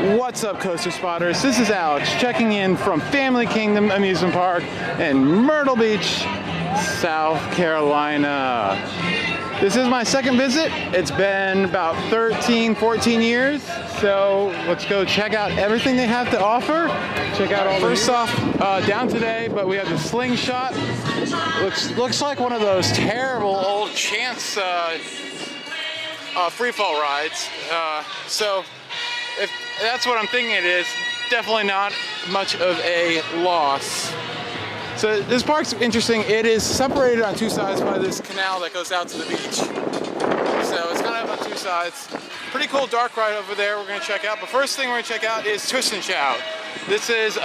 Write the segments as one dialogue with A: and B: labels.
A: What's up, Coaster Spotters? This is Alex checking in from Family Kingdom Amusement Park in Myrtle Beach, South Carolina. This is my second visit. It's been about 14 years. So let's go check out everything they have to offer. Check out all. First off, down today, but we have the slingshot. Looks like one of those terrible old Chance free fall rides. So if that's what I'm thinking it is, definitely not much of a loss. So this park's interesting. It is separated on two sides by this canal that goes out to the beach. So it's kind of on two sides. Pretty cool dark ride over there we're going to check out. But first thing we're going to check out is Twist and Shout. This is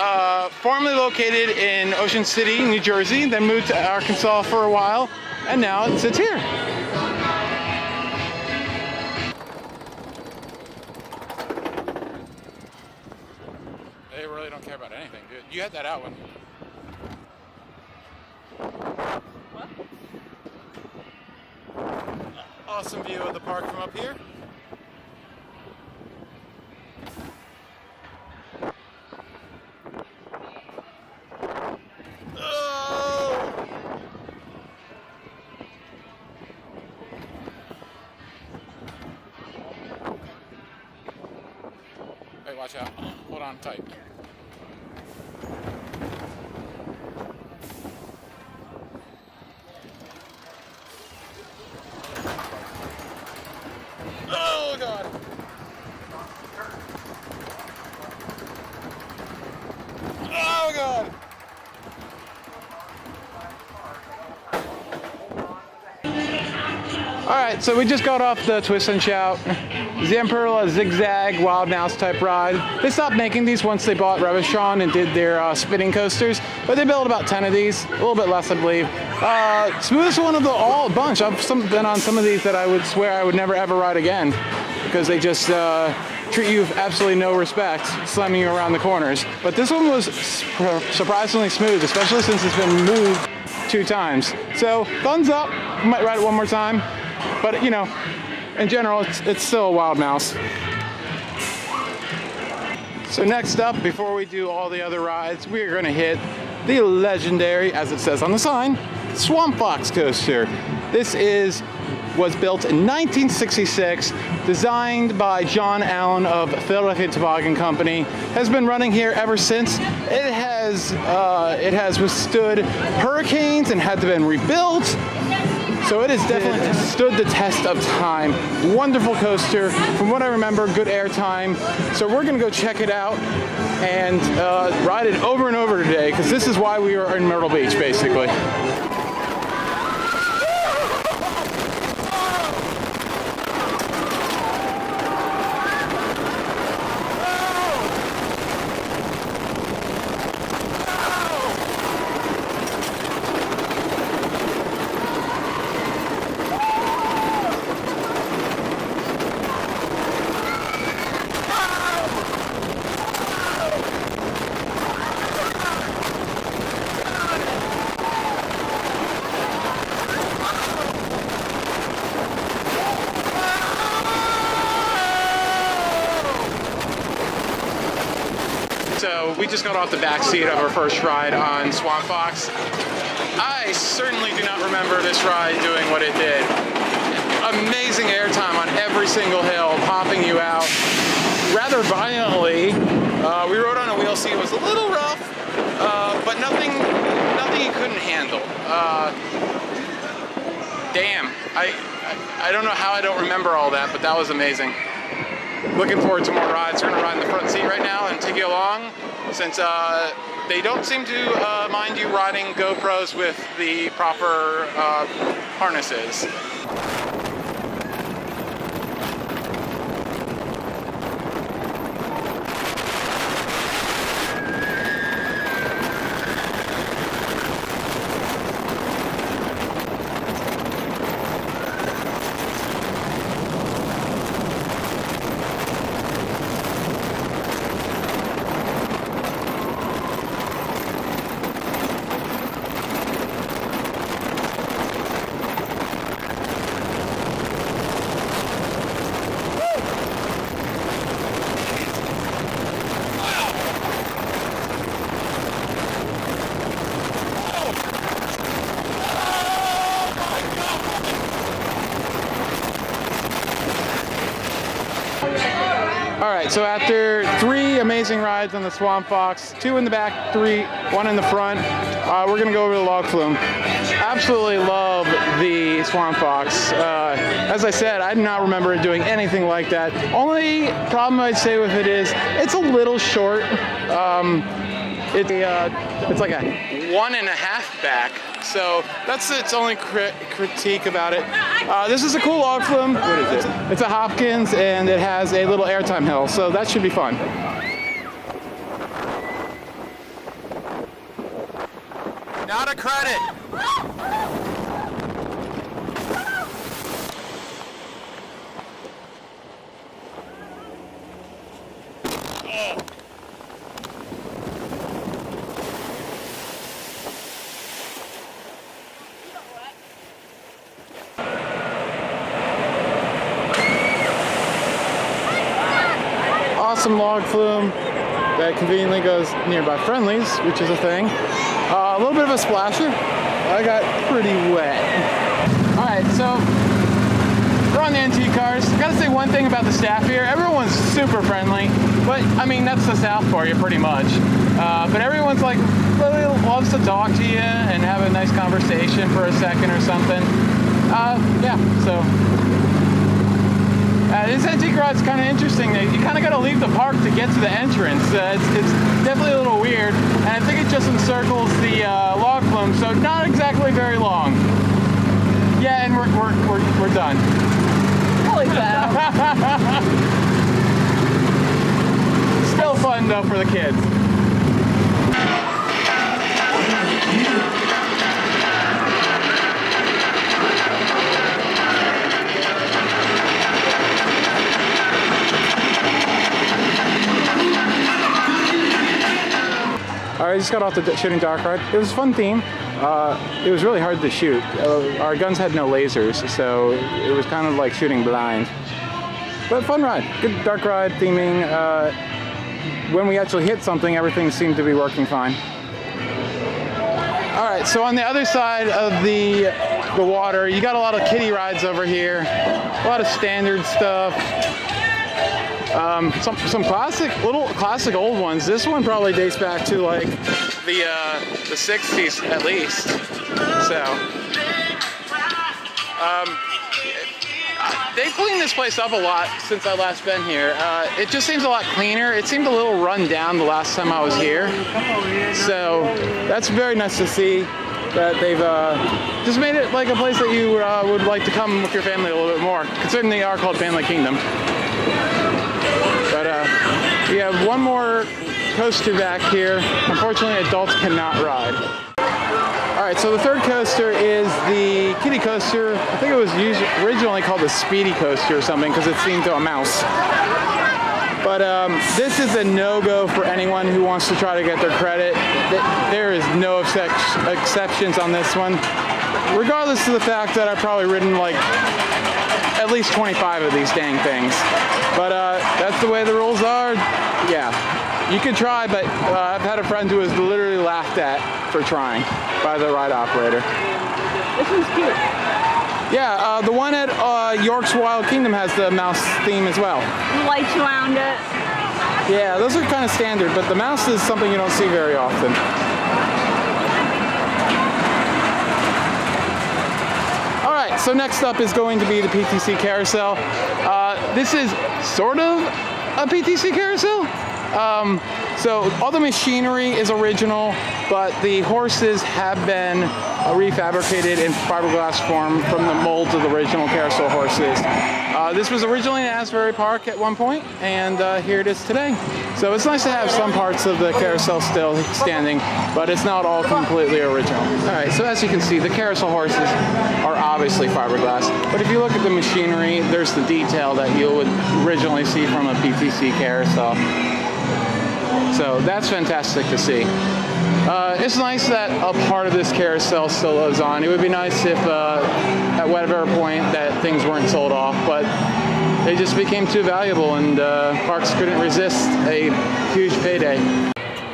A: formerly located in Ocean City, New Jersey, then moved to Arkansas for a while, and now it sits here. They really don't care about anything, dude. You had that out one. What? Awesome view of the park from up here. Hey, watch out. Hold on tight. Oh, God. Oh, God. All right, so we just got off the Twist and Shout. Zamperla Zigzag Wild Mouse type ride. They stopped making these once they bought Revachon and did their spinning coasters, but they built about 10 of these, a little bit less, I believe. Smoothest one of the bunch. I've been on some of these that I would swear I would never ever ride again because they just treat you with absolutely no respect, slamming you around the corners. But this one was surprisingly smooth, especially since it's been moved 2 times. So thumbs up. I might ride it one more time, but you know, in general, it's still a wild mouse. So next up, before we do all the other rides, we're gonna hit the legendary, as it says on the sign, Swamp Fox coaster. This was built in 1966, designed by John Allen of Philadelphia Toboggan Company, has been running here ever since. It has withstood hurricanes and had to been rebuilt. So it has definitely stood the test of time. Wonderful coaster. From what I remember, good air time. So we're gonna go check it out and ride it over and over today, because this is why we are in Myrtle Beach, basically. So we just got off the back seat of our first ride on Swamp Fox. I certainly do not remember this ride doing what it did. Amazing airtime on every single hill, popping you out rather violently. We rode on a wheel seat. It was a little rough, but nothing you couldn't handle. Damn, I don't know how I don't remember all that, but that was amazing. Looking forward to more rides. We're gonna ride in the front seat right now and take you along, since they don't seem to mind you riding GoPros with the proper harnesses. All right, so after 3 amazing rides on the Swamp Fox, 2 in the back, 1 in the front, we're gonna go over to Log Flume. Absolutely love the Swamp Fox. As I said, I do not remember it doing anything like that. Only problem I'd say with it is it's a little short. It's like a 1.5 back. So that's its only critique about it. This is a cool log flume. What is it? It's a Hopkins, and it has a little airtime hill, so that should be fun. Not a credit. Awesome log flume that conveniently goes nearby Friendlies, which is a thing. A little bit of a splasher. I got pretty wet. All right, so we're on the NT cars. Gotta say one thing about the staff here. Everyone's super friendly, but I mean, that's the South for you pretty much. But everyone's like, really loves to talk to you and have a nice conversation for a second or something. Yeah, so. This NT ride's kind of interesting. You kind of got to leave the park to get to the entrance. It's definitely a little weird, and I think it just encircles the log flume, so not exactly very long. Yeah, and we're done. Holy cow! Still fun though for the kids. I just got off the shooting dark ride. It was a fun theme. It was really hard to shoot. Our guns had no lasers, so it was kind of like shooting blind. But fun ride. Good dark ride theming. When we actually hit something, everything seemed to be working fine. All right, so on the other side of the water, you got a lot of kiddie rides over here. A lot of standard stuff. Some classic old ones. This one probably dates back to like the 60s at least. So they've cleaned this place up a lot since I last been here. It just seems a lot cleaner. It seemed a little run down the last time I was here. So that's very nice to see that they've just made it like a place that you would like to come with your family a little bit more, considering they are called Family Kingdom. But we have one more coaster back here. Unfortunately, adults cannot ride. All right, so the third coaster is the kiddie coaster. I think it was originally called the Speedy Coaster or something because it's themed to a mouse. But this is a no-go for anyone who wants to try to get their credit. There is no exceptions on this one, regardless of the fact that I've probably ridden like at least 25 of these dang things. But that's the way the rules are. Yeah, you can try, but I've had a friend who was literally laughed at for trying by the ride operator.
B: This one's cute.
A: Yeah, the one at York's Wild Kingdom has the mouse theme as well.
B: Lights around it.
A: Yeah, those are kind of standard, but the mouse is something you don't see very often. All right, so next up is going to be the PCC Carousel. This is sort of a PCC Carousel. So all the machinery is original, but the horses have been refabricated in fiberglass form from the molds of the original carousel horses. This was originally in Asbury Park at one point, and here it is today. So it's nice to have some parts of the carousel still standing, but it's not all completely original. All right, so as you can see, the carousel horses are obviously fiberglass, but if you look at the machinery, there's the detail that you would originally see from a PCC carousel. So that's fantastic to see. It's nice that a part of this carousel still lives on. It would be nice if at whatever point that things weren't sold off, but they just became too valuable and parks couldn't resist a huge payday.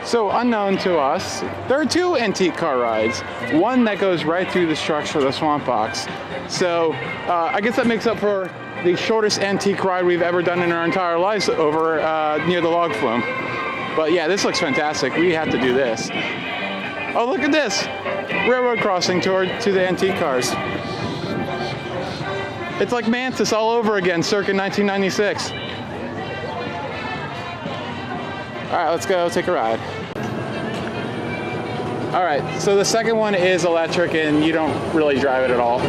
A: So unknown to us, there are 2 antique car rides. One that goes right through the structure of the Swamp Fox. So I guess that makes up for the shortest antique ride we've ever done in our entire lives over near the log flume. But yeah, this looks fantastic. We have to do this. Oh, look at this. Railroad crossing to the antique cars. It's like Mantis all over again, circa 1996. All right, let's go take a ride. All right, so the second one is electric and you don't really drive it at all.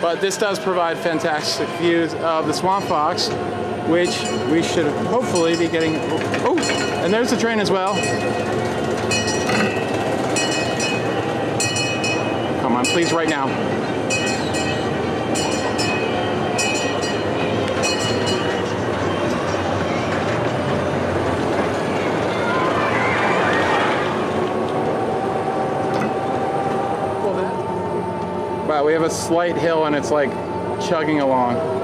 A: But this does provide fantastic views of the Swamp Fox, which we should hopefully be getting. Oh, and there's the train as well. Come on, please, right now. Wow, we have a slight hill and it's like chugging along.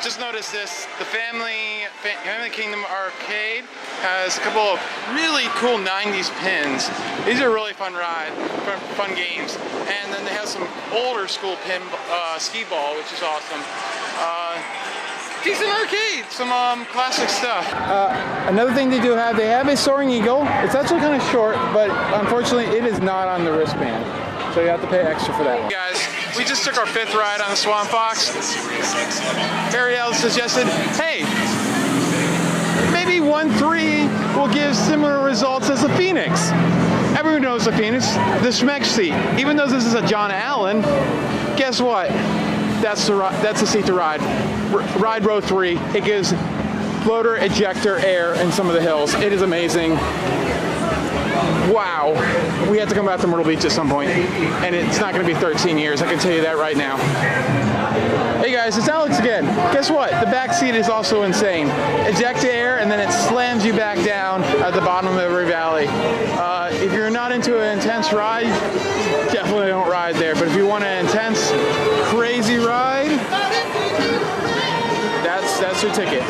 A: Just noticed this, the Family Kingdom arcade has a couple of really cool 90s pins. These are really fun games. And then they have some older school skee ball, which is awesome. Decent arcade, some classic stuff. Another thing they have a Soaring Eagle. It's actually kind of short, but unfortunately it is not on the wristband. So you have to pay extra for that one. Guys, we just took our 5th ride on the Swamp Fox. Ariel suggested, hey, maybe 1-3 will give similar results as the Phoenix. Everyone knows the Phoenix, the Schmeck seat. Even though this is a John Allen, guess what? That's the seat to ride. Ride row 3. It gives floater ejector air in some of the hills. It is amazing. Wow, we have to come back to Myrtle Beach at some point, and it's not going to be 13 years, I can tell you that right now. Hey guys, it's Alex again. Guess what? The back seat is also insane. Eject air, and then it slams you back down at the bottom of every valley. If you're not into an intense ride, definitely don't ride there, but if you want an intense, crazy ride, that's your ticket.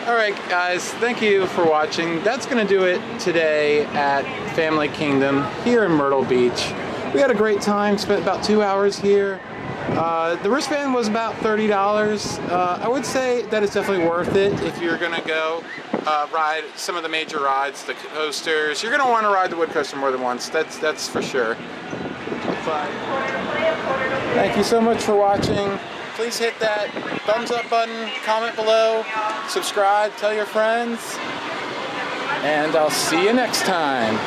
A: Alright guys, thank you for watching. That's going to do it today at Family Kingdom here in Myrtle Beach. We had a great time, spent about 2 hours here. The wristband was about $30. I would say that it's definitely worth it if you're going to go ride some of the major rides, the coasters. You're going to want to ride the wood coaster more than once, that's for sure. But thank you so much for watching. Please hit that thumbs up button, comment below, subscribe, tell your friends, and I'll see you next time.